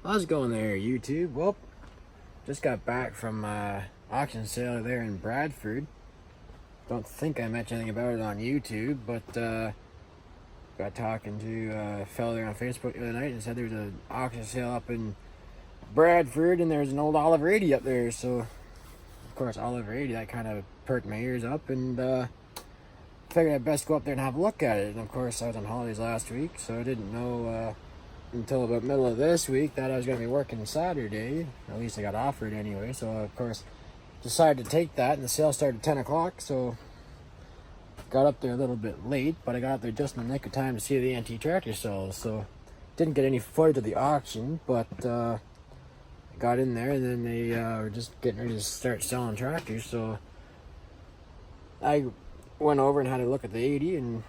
How's it going there, YouTube? Well, just got back from auction sale there in Bradford. Don't think I mentioned anything about it on YouTube, but got talking to a fellow there on Facebook the other night and said there was an auction sale up in Bradford and there's an old Oliver 80 up there. So, of course, Oliver 80, that kind of perked my ears up and figured I'd best go up there and have a look at it. And, of course, I was on holidays last week, so I didn't know until about middle of this week that I was going to be working Saturday. At least I got offered anyway. So, of course, decided to take that. And the sale started at 10 o'clock. So, got up there a little bit late. But I got up there just in the nick of time to see the antique tractor sales. So, didn't get any footage of the auction. But got in there. And then they were just getting ready to start selling tractors. So, I went over and had a look at the 80. And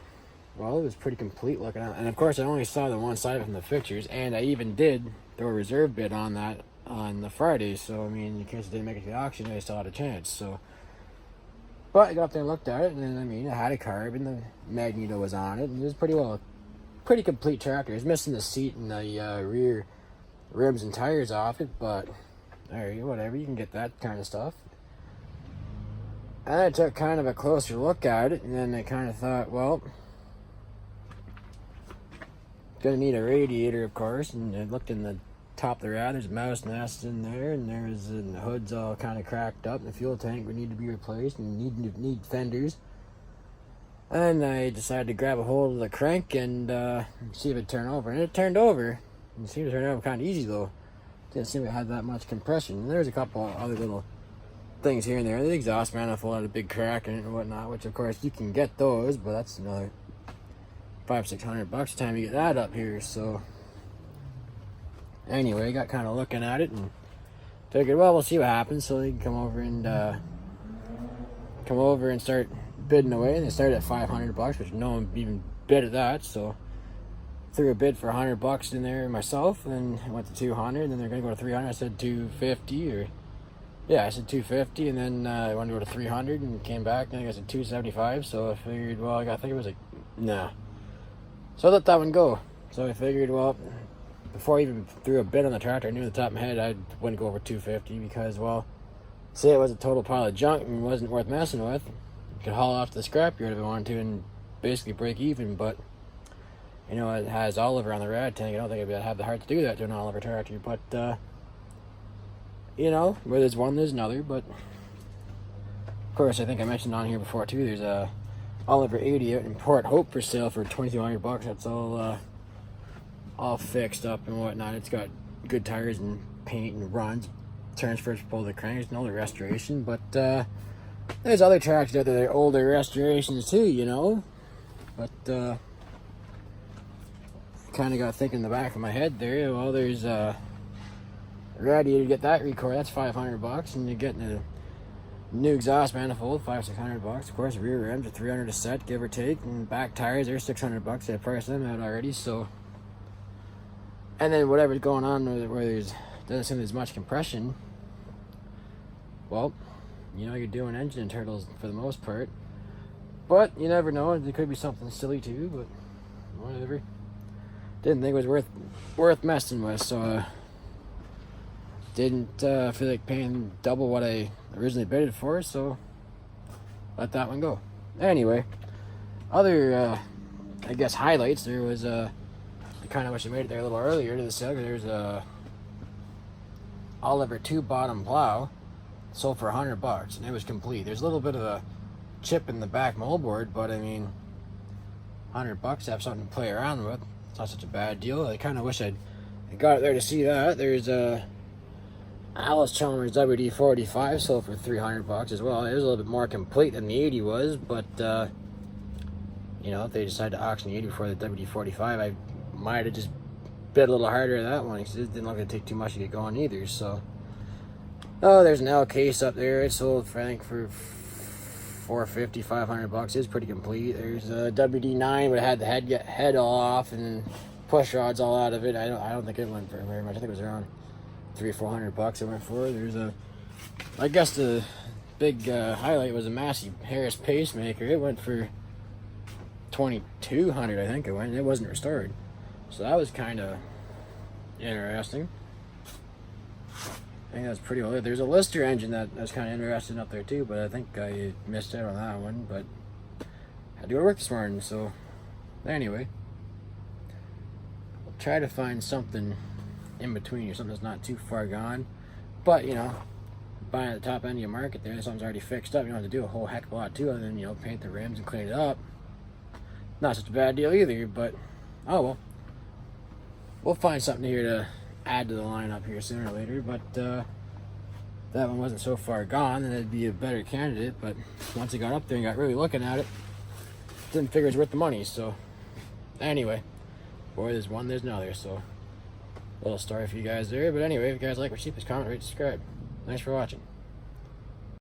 well, it was pretty complete looking at. And of course, I only saw the one side of it from the pictures, and I even did throw a reserve bid on that on the Friday. So I mean, in case it didn't make it to the auction, I still had a chance. So, but I got up there and looked at it, and then I mean, it had a carb, and the magneto was on it, and it was pretty complete tractor. It was missing the seat and the rear rims and tires off it, but alright, whatever. You can get that kind of stuff. And I took kind of a closer look at it, and then I kind of thought, well, gonna need a radiator, of course, and I looked in the top of the rad. There's a mouse nest in there, and the hood's all kind of cracked up, and the fuel tank would need to be replaced, and need fenders. And I decided to grab a hold of the crank and see if it turned over, and it turned over. It seemed to turn over kind of easy though. Didn't seem to have that much compression. And there's a couple other little things here and there. The exhaust manifold had a big crack in it and whatnot, which of course you can get those, but that's another $500-600 the time you get that up here. So anyway, got kind of looking at it and figured, well, we'll see what happens. So they can come over and start bidding away. And they started at $500, which no one even bid at that. So threw a bid for $100 in there myself, and I went to 200. And then they're gonna go to 300. I said 250, or yeah, I said 250, and then I wanted to go to 300, and came back. And I think I said 275. So I figured, well, I think it was like nah. So I let that one go. So I figured, well, before I even threw a bid on the tractor, I knew at the top of my head I wouldn't go over 250 because, well, say it was a total pile of junk and wasn't worth messing with. You could haul off to the scrapyard if I wanted to and basically break even, but, you know, it has Oliver on the rad tank. I don't think I'd have the heart to do that to an Oliver tractor, but, you know, where there's one, there's another. But, of course, I think I mentioned on here before, too, there's a Oliver 80 out in Port Hope for sale for $2,200. That's all fixed up and whatnot. It's got good tires and paint and runs, transfers to pull the cranks and all the restoration. But there's other tractors out there that are older restorations too, you know. But kind of got thinking in the back of my head there. Well, there's a radiator to get that record. That's $500, and you're getting a new exhaust manifold, $500-600. Of course, rear rims are $300 a set, give or take, and back tires are $600. They priced them out already. So, and then whatever's going on where doesn't seem there's much compression. Well, you know, you're doing engine internals for the most part, but you never know. There could be something silly too, but whatever. Didn't think it was worth messing with, so didn't feel like paying double what I originally bid it for, so let that one go. Anyway, other I guess highlights. There was I kind of wish I made it there a little earlier to the sale, because there's a Oliver 2 bottom plow sold for $100, and it was complete. There's a little bit of a chip in the back moldboard, but I mean, $100 to have something to play around with. It's not such a bad deal. I kind of wish I got it there to see that. There's a Alice Chalmers WD-45 sold for $300 as well. It was a little bit more complete than the 80 was, but you know, if they decide to auction the 80 before the WD-45, I might have just bid a little harder at that one, because it didn't look like to take too much to get going either. So, oh, there's an L case up there. It sold for, I think, for $450-500. It's pretty complete. There's a WD-9, but it had the head all off and push rods all out of it. I don't think it went for very much. I think it was around $300-400 it went for. There's I guess the big highlight was a Massey Harris pacemaker. It went for $2,200, I think it went. It wasn't restored, so that was kind of interesting. think that's pretty well it. There's a Lister engine that I was kind of interested in up there too, but I think I missed out on that one. But I had to go to work this morning, so anyway, I'll try to find something in between or something that's not too far gone. But you know, buying at the top end of your market there, something's already fixed up. You don't have to do a whole heck of a lot too, other than, you know, paint the rims and clean it up. Not such a bad deal either, but oh well. We'll find something here to add to the lineup here sooner or later. But that one wasn't so far gone, then it'd be a better candidate. But once I got up there and got really looking at it, didn't figure it's worth the money. So anyway, boy, there's one, there's another. So a little story for you guys there. But anyway, if you guys like what you see, please comment, rate, subscribe. Thanks for watching.